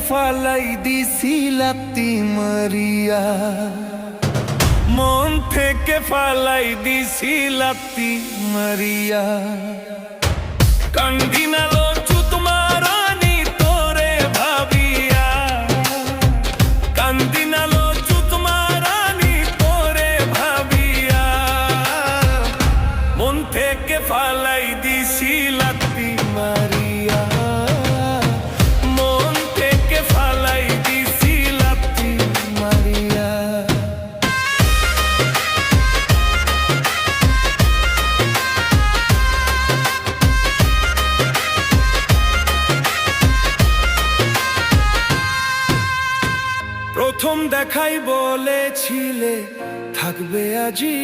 ফালাই দিছি লাত্তি মারিয়া, মন থেকে ফালাই দিছি লাত্তি মারিয়া। কান্দিনালো চুত মারানি তোরে ভাবিয়া, কান্দিনালো চুত মারানি তোরে ভাবিয়া, মন থেকে ফালাই দিছি লাত্তি মারিয়া, মন থেকে ফালাই দিছি লাত্তি মারিয়া। প্রথম দেখাই বলেছিলে থাকবে আজি।